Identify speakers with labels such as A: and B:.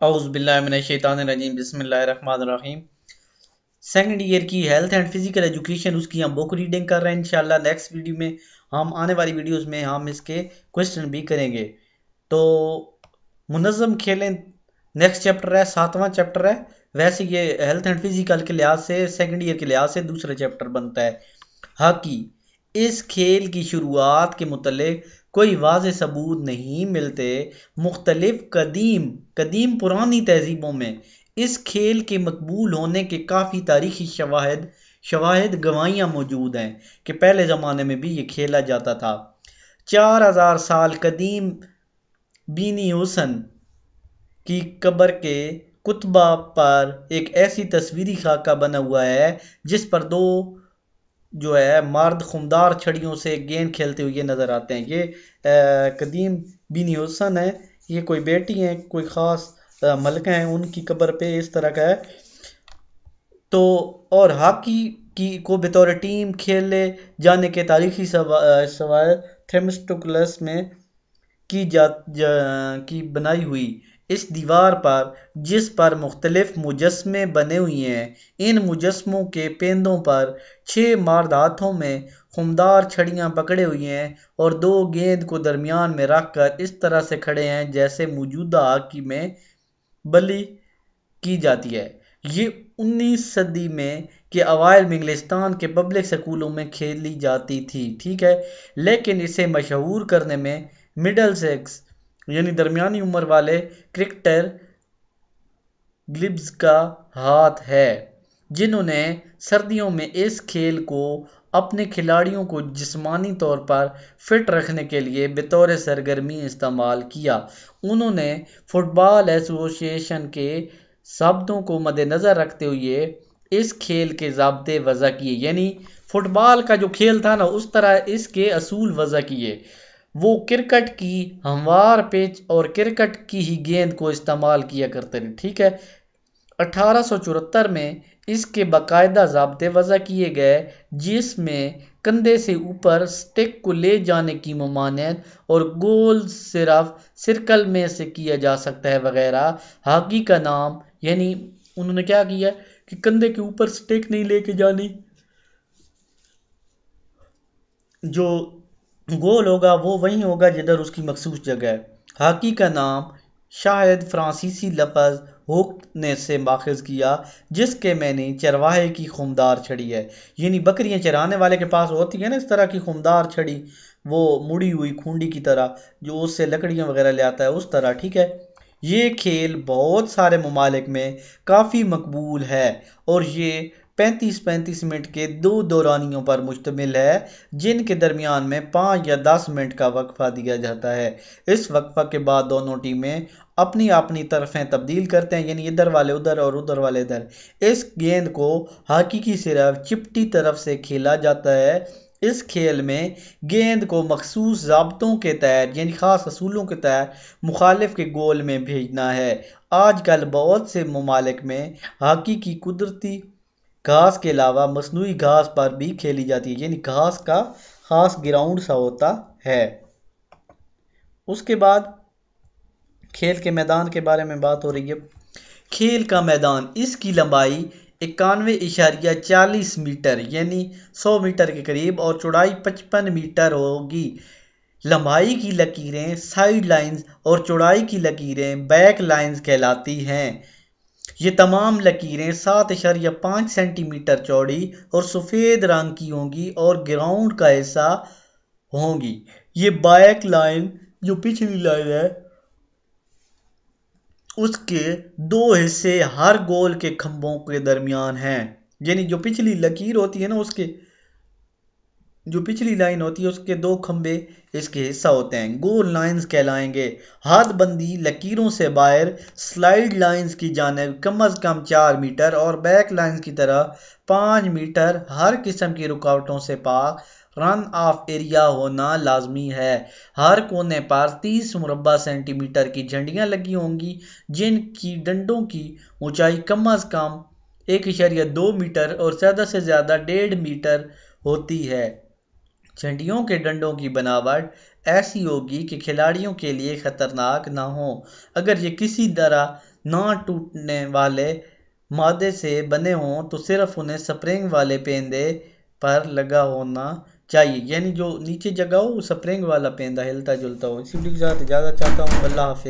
A: اعوذ باللہ من الشیطان الرجیم بسم اللہ الرحمن الرحیم۔ سیکنڈ ایئر کی ہیلتھ اینڈ فزیکل ایجوکیشن، اس کی ہم بک ریڈنگ کر رہے ہیں۔ انشاءاللہ نیکسٹ ویڈیو میں آنے والی ویڈیوز میں ہم اس کے کوسچن بھی کریں گے۔ تو منظم کھیلیں نیکسٹ چیپٹر ہے، 7واں چیپٹر ہے۔ ویسے یہ ہیلتھ اینڈ فزیکل کے لحاظ سے سیکنڈ ایئر کے لحاظ سے دوسرا چیپٹر بنتا ہے۔ ہاکی، اس کھیل کی شروعات کے متعلق کوئی واضح ثبوت نہیں ملتے۔ مختلف قدیم پرانی تہذیبوں میں اس کھیل کے مقبول ہونے کے کافی تاریخی شواہد گواہیاں موجود ہیں کہ پہلے زمانے میں بھی یہ کھیلا جاتا تھا۔ 4000 سال قدیم بینی حسن کی قبر کے کتبہ پر ایک ایسی تصویری خاکہ بنا ہوا ہے جس پر دو مرد خمدار چھڑیوں سے گیند کھیلتے ہوئے نظر آتے ہیں۔ یہ قدیم بینی حسن ہے، یہ کوئی بیٹی ہیں، کوئی خاص ملکہ ہیں، ان کی قبر پہ اس طرح کا ہے۔ تو اور ہاکی کو بطور ٹیم کھیلے جانے کے تاریخی شواہد تھیمسٹوکلس میں کی بنائی ہوئی اس دیوار پر، جس پر مختلف مجسمے بنے ہوئے ہیں، ان مجسموں کے پیندوں پر 6 مرد ہاتھوں میں خمدار چھڑیاں پکڑے ہوئے ہیں اور 2 گیند کو درمیان میں رکھ کر اس طرح سے کھڑے ہیں جیسے موجودہ ہاکی میں بلی کی جاتی ہے۔ یہ 19 صدی میں کے اوائل میں انگلستان کے پبلک سکولوں میں کھیلی جاتی تھی، ٹھیک ہے، لیکن اسے مشہور کرنے میں مڈل سیکس یعنی درمیانی عمر والے کرکٹر گلبز کا ہاتھ ہے، جنہوں نے سردیوں میں اس کھیل کو اپنے کھلاڑیوں کو جسمانی طور پر فٹ رکھنے کے لیے بطور سرگرمی استعمال کیا۔ انہوں نے فٹ بال ایسوسی ایشن کے ضابطوں کو مد نظر رکھتے ہوئے اس کھیل کے ضابطے وضع کیے، یعنی فٹ بال کا جو کھیل تھا نا اس طرح اس کے اصول وضع کیے۔ وہ کرکٹ کی ہموار پچ اور کرکٹ کی ہی گیند کو استعمال کیا کرتے تھے، ٹھیک ہے۔ 1874 میں اس کے باقاعدہ ضابطے وضع کیے گئے، جس میں کندھے سے اوپر سٹک کو لے جانے کی ممانعت اور گول صرف سرکل میں سے کیا جا سکتا ہے وغیرہ۔ ہاکی کا نام، یعنی انہوں نے کیا کیا کہ کندھے کے اوپر سٹک نہیں لے کے جانی، جو گول ہوگا وہ وہیں ہوگا جدھر اس کی مخصوص جگہ ہے۔ ہاکی کا نام شاید فرانسیسی لفظ ہوک نے سے ماخذ کیا، جس کے معنی چرواہے کی خمدار چھڑی ہے، یعنی بکریاں چرانے والے کے پاس ہوتی ہے نا اس طرح کی خمدار چھڑی، وہ مڑی ہوئی کھونڈی کی طرح جو اس سے لکڑیاں وغیرہ لے آتا ہے، اس طرح، ٹھیک ہے۔ یہ کھیل بہت سارے ممالک میں کافی مقبول ہے اور یہ 35 منٹ کے 2 دورانیوں پر مشتمل ہے، جن کے درمیان میں 5 یا 10 منٹ کا وقفہ دیا جاتا ہے۔ اس وقفہ کے بعد دونوں ٹیمیں اپنی طرفیں تبدیل کرتے ہیں، یعنی ادھر والے ادھر اور ادھر والے ادھر۔ اس گیند کو ہاکی کی صرف چپٹی طرف سے کھیلا جاتا ہے۔ اس کھیل میں گیند کو مخصوص ضابطوں کے تحت، یعنی خاص اصولوں کے تحت مخالف کے گول میں بھیجنا ہے۔ آج کل بہت سے ممالک میں ہاکی کی قدرتی گھاس کے علاوہ مصنوعی گھاس پر بھی کھیلی جاتی ہے، یعنی گھاس کا خاص گراؤنڈ سا ہوتا ہے۔ اس کے بعد کھیل کے میدان کے بارے میں بات ہو رہی ہے۔ کھیل کا میدان، اس کی لمبائی 91.40 میٹر یعنی 100 میٹر کے قریب اور چوڑائی 55 میٹر ہوگی۔ لمبائی کی لکیریں سائیڈ لائنز اور چوڑائی کی لکیریں بیک لائنز کہلاتی ہیں۔ یہ تمام لکیریں 7.5 سینٹی میٹر چوڑی اور سفید رنگ کی ہوں گی اور گراؤنڈ کا حصہ ہوں گی۔ یہ بیک لائن جو پچھلی لائن ہے اس کے 2 حصے ہر گول کے کھمبوں کے درمیان ہیں، یعنی جو پچھلی لکیر ہوتی ہے نا اس کے جو پچھلی لائن ہوتی ہے اس کے 2 کھمبے اس کے حصہ ہوتے ہیں، گول لائنز کہلائیں گے۔ حد بندی لکیروں سے باہر سلائیڈ لائنز کی جانب کم از کم 4 میٹر اور بیک لائنز کی طرف 5 میٹر ہر قسم کی رکاوٹوں سے پاک رن آف ایریا ہونا لازمی ہے۔ ہر کونے پر 30 مربع سینٹی میٹر کی جھنڈیاں لگی ہوں گی، جن کی ڈنڈوں کی اونچائی کم از کم 1.2 میٹر اور زیادہ سے زیادہ 1.5 میٹر ہوتی ہے۔ جھنڈیوں کے ڈنڈوں کی بناوٹ ایسی ہوگی کہ کھلاڑیوں کے لیے خطرناک نہ ہو۔ اگر یہ کسی طرح نہ ٹوٹنے والے مادے سے بنے ہوں تو صرف انہیں سپرنگ والے پیندے پر لگا ہونا چاہیے، یعنی جو نیچے جگہ ہو وہ سپرنگ والا پیندہ ہلتا جلتا ہو۔ اسی کے ساتھ اجازت چاہتا ہوں، اللہ حافظ۔